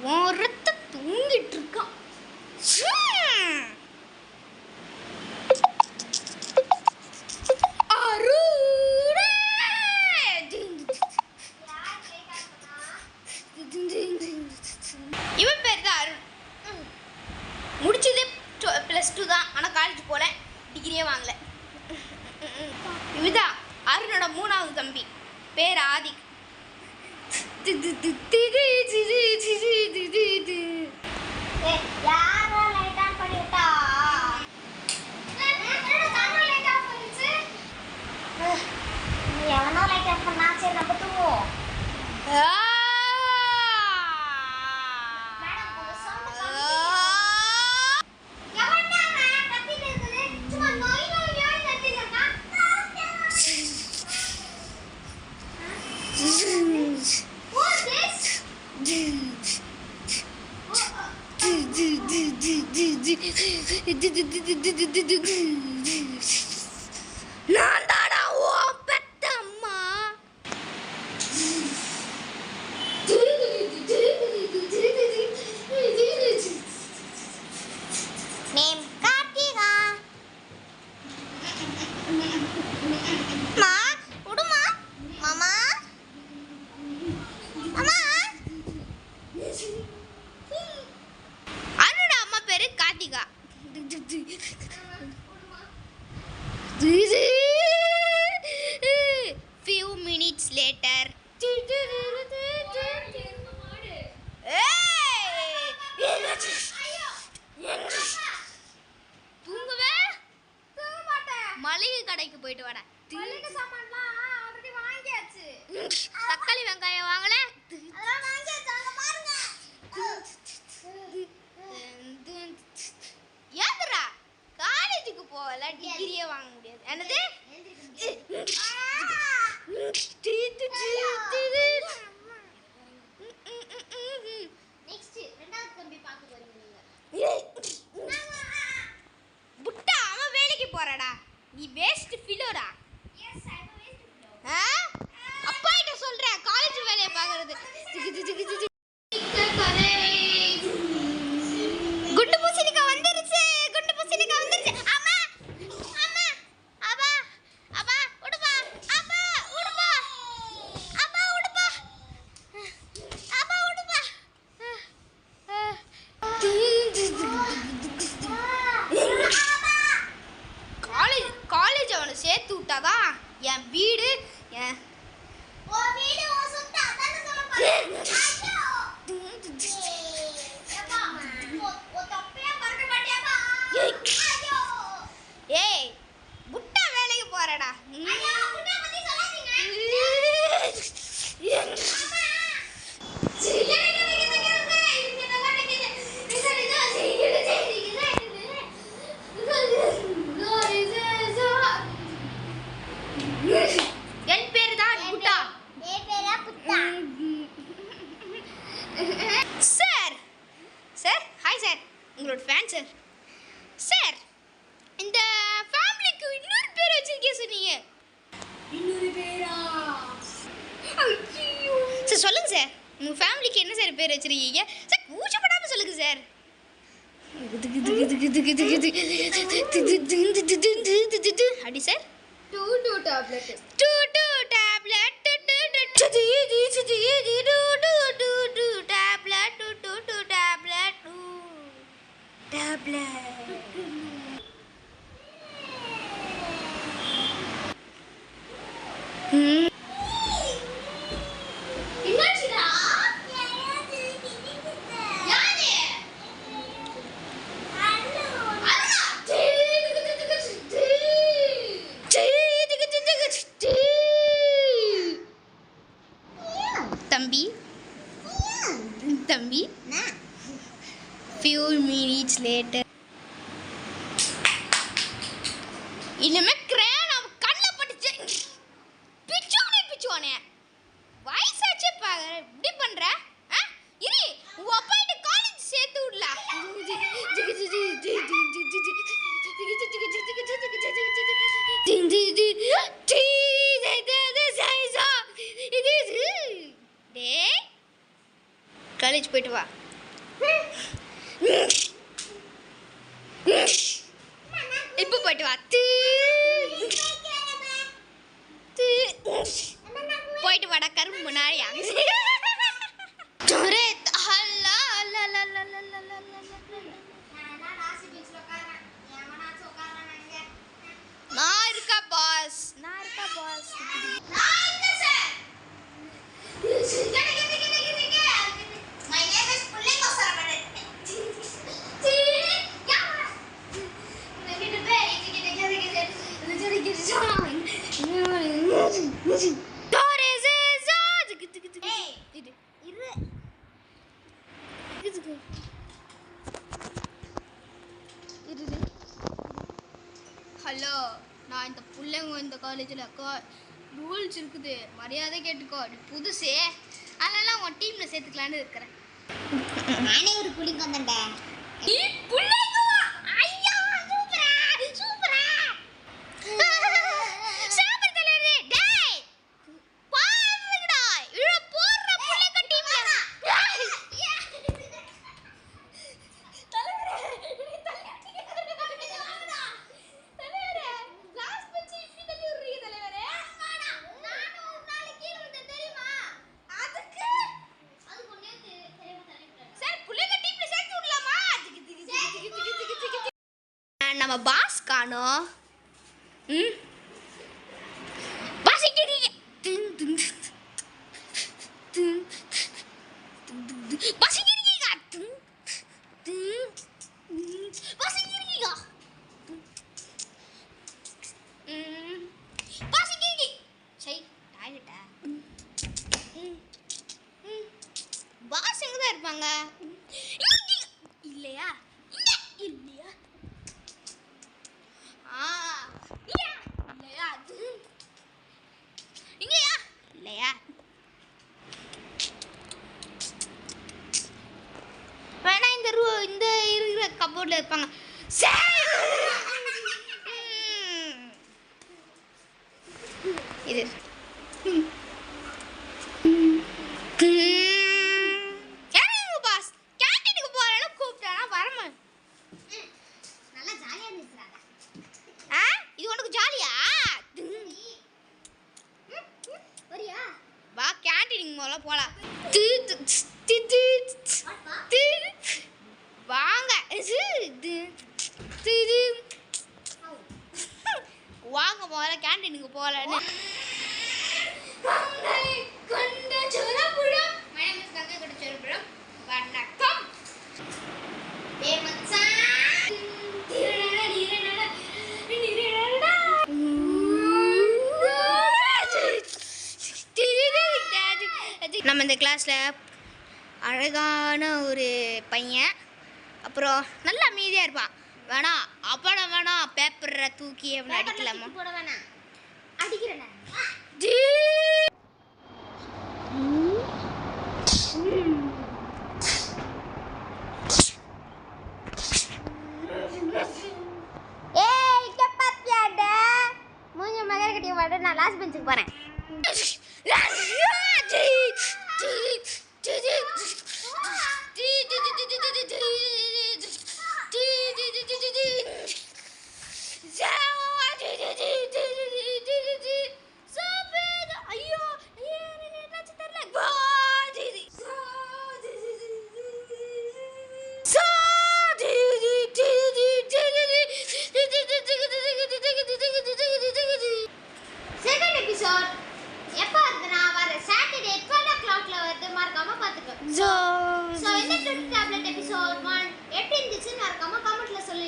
ஒருத்த தூங்கிட்டு இருக்கான். இவன் பேர் தான் அருண். முடிச்சது +2 தான். ஆனால் காலேஜ் போல, டிகிரியே வாங்கல. இதுதான் அருணோட 3வது தம்பி, பேர் ஆதிக். நான் தாடா ஓ பெத்தம்மா. நேம் கார்த்திகா. மா உடுமா மாமா மாமா. அருணோட அம்மா பேரு கார்த்திகா. Few minutes later. தூங்குவே? தூங்க மாட்டேன். மளிகை கடைக்கு போயிட்டு வாடா. மளிகை சாமான்லாம் ஆல்ரெடி வாங்கியாச்சு. தக்காளி வெங்காயம் வாங்கல? அதெல்லாம் வாங்கியாச்சு, அங்க பாருங்க. ஏதுடா காலேஜுக்கு போகல, டிகிரியே வாங்க முடியாது. என்னது? நெக்ஸ்ட் 2வது தம்பி பார்க்க போறீங்க நீங்க. புட்டா அவன் வேலைக்கு போறடா, நீ வேஸ்ட் ஃபிலோடா. எஸ் ஐ அம் வேஸ்ட் ஃபிலோ. அப்பா கிட்ட சொல்றேன் காலேஜ் வேலையை பாக்குறது. குண்டு பூசணிக்கா வந்துருச்சு, குண்டு பூசணிக்கா வந்துருச்சு. அம்மா அம்மா அப்பா அப்பா உடுப்பா, அப்பா உடுப்பா, அப்பா உடுப்பா, அப்பா உடுப்பா. காலேஜ் அவனை சேர்த்து விட்டாதான் என் வீடு, என் ஓ வீடு ஓ சுத்தா அதானே சொல்ல போறேன். ஐயோ ஓ தப்பையா பண்ண மாட்டியாப்பா. ஐயோ ஏய் புட்டா வேலைக்கு போறடா. ஐயோ புட்டா பத்தி சொல்லாதீங்க. என் பேரு தான் புட்டா. ஏ பேரா புட்டா. சார் சார் ஹாய் சார், உங்களோட ஃபேன் சார். சார் இந்த ஃபேமிலிக்கு இன்னொரு பேர் வச்சிருக்கே சொன்னீங்க. இன்னொரு பேரா? ஐயோ சார் சொல்லுங்க சார், உங்க ஃபேமிலிக்கு என்ன சார் பேர் வச்சிருக்கீங்க சார்? கூச்சப்படாம சொல்லுங்க சார். அடி சார். 2 டேப்லெட். 2 டேப்லெட். என்னாச்சுடா? யாரு? தம்பி தம்பி few minutes later. இனிமே கிரேன் அவன் கண்ணில் பட்டுச்சு பிச்சுவானே வயசாச்சே பாரு இப்படி பண்ற. இரு உங்க அப்பா கிட்ட காலேஜ் சேர்த்து விடல. கழிச்சு போயிட்டு வா. இப்போ போயிட்டு வா. போயிட்டு வாடா கரும்பு முன்னாடி. நான் இருக்கா பாஸ். ஹலோ, நான் இந்த பிள்ளைங்க இந்த காலேஜில் ரூல்ஸ் இருக்குது, மரியாதை கேட்டுக்கோ. நீ புதுசே, அதெல்லாம் உன் டீமில் சேர்த்துக்கலான்னு இருக்கிறேன். நானே ஒரு புள்ளிங்க வந்தேன்டா. நீ புள்ளைங்க? ஐயா சூப்பரா சூப்பரா. சாமர் தலைவரே டேய் பாருங்கடா, இவ போற புள்ளைங்க டீம்ல. நம்ம பாஸ் காணோம். பாஸ் எங்க தான் இருப்பாங்க? இல்லையா? இல்லையா? இல்லையா? இங்கயா? இல்லையா? வேணா இந்த இருக்கிற கபோர்ட்ல இருப்பாங்க. இது பாஸ் கேண்டீனுக்கு போறேன்னு கூப்பிட்டானா வரமா? நல்லா ஜாலியா இருந்துச்சுடா. இது உனக்கு ஜாலியா? வரியா? வா கேண்டீனுக்கு முதல்ல போலாம். வாங்க வாங்க முதல்ல கேண்டீனுக்கு போகலன்னு. வணக்கம். நம்ம இந்த கிளாஸில் அழகான ஒரு பையன், அப்புறம் நல்லா அமைதியாக இருப்பான். வேணா அப்படம் வேணா பேப்பரை தூக்கி அவனை அடிக்கலாமா? போட வேணாம், அடிக்கிறேன். நான் லாஸ்ட் பெஞ்சுக்கு போறேன். எப்போ வருதுன்னா வர சாட்டர்டே 12 o'clockல வருது, மறக்காம பாத்துக்கோ. சோ இந்த ட்ரிப் டேப்லெட் எபிசோட் 1 எப்படி இருந்துச்சுன்னு மறக்காம கமெண்ட்ல சொல்லு.